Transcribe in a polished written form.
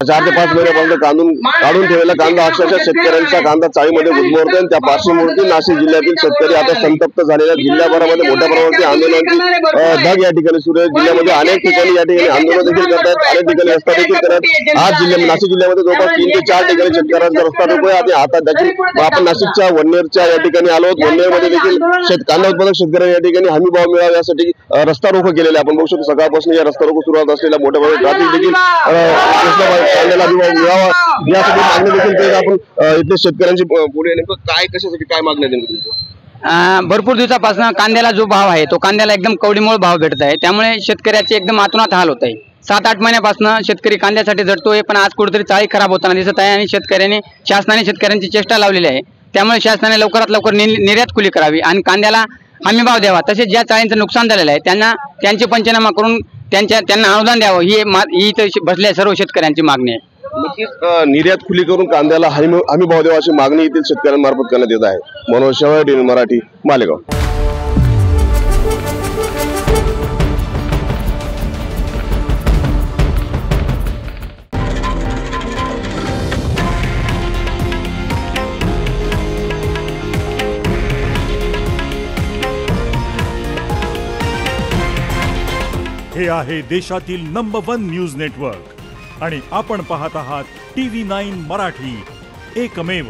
4 ते 5 महिन्यापर्यंत काढून ठेवलेला कांदा अक्षरशः शेतकऱ्यांचा कांदा चाळीमध्ये गुदमरतोय आणि त्या पार्श्वभूमीवरती नाशिक जिल्ह्यातील शेतकरी आता संतप्त झालेल्या जिल्ह्याभरामध्ये मोठ्या प्रमाणावरती आंदोलनाची धग या ठिकाणी सुरू आहे। जिल्ह्यामध्ये अनेक ठिकाणी या ठिकाणी आंदोलन देखील करतात, अनेक ठिकाणी रस्ता देखील करतात। आज नाशिक जिल्ह्यामध्ये जवळपास 3 ते 4 ठिकाणी शेतकऱ्यांचा रस्ता रोको आहे आणि आता त्याची आपण नाशिकच्या वन्नेरच्या या ठिकाणी आलो आहोत। वन्नेरमध्ये देखील कांदा उत्पादक शेतकऱ्यांनी या ठिकाणी हमी भाव मिळावा यासाठी रस्ता रोको केलेला आपण बघू शकतो। सकाळपासून या रस्ता रोको सुरू होत असलेल्या मोठ्या प्रमाणात ट्रॅफिक देखील कांद्याला हमी भाव मिळावा यासाठी मागणी देखील करत आपण इथले शेतकऱ्यांची पुढे नेमकं काय कशासाठी काय मागण्या नेमकं भरपूर दिवसापासून कांद्याला जो भाव आहे तो कांद्याला एकदम कवडीमोल भाव भेटत आहे, त्यामुळे शेतकऱ्याचे एकदम आतुनात हाल होत आहे। 7-8 महिन्यापासून शेतकरी कांद्यासाठी झटतोय, पण आज कुठेतरी चाळी खराब होताना दिसत आहे आणि शासनाने शेतकऱ्यांची चेष्टा लावलेली आहे। त्यामुळे शासनाने लवकरात लवकर निर्यात खुली करावी आणि कांद्याला हमी भाव द्यावा। तसेच ज्या चाळींचं नुकसान झालेलं आहे त्यांचे पंचनामा करून त्यांना अनुदान द्यावं ही इथं बसलेल्या सर्व शेतकऱ्यांची मागणी आहे। नक्कीच निर्यात खुली करून कांद्याला हमी भाव द्यावा अशी मागणी येथील शेतकऱ्यांमार्फत करण्यात येत आहे। मनोज शेवाळे, DN मराठी, मालेगाव। हे आहे देशातील नंबर 1 न्यूज नेटवर्क आणि आपण पाहत आहात TV9 मराठी, एकमेव।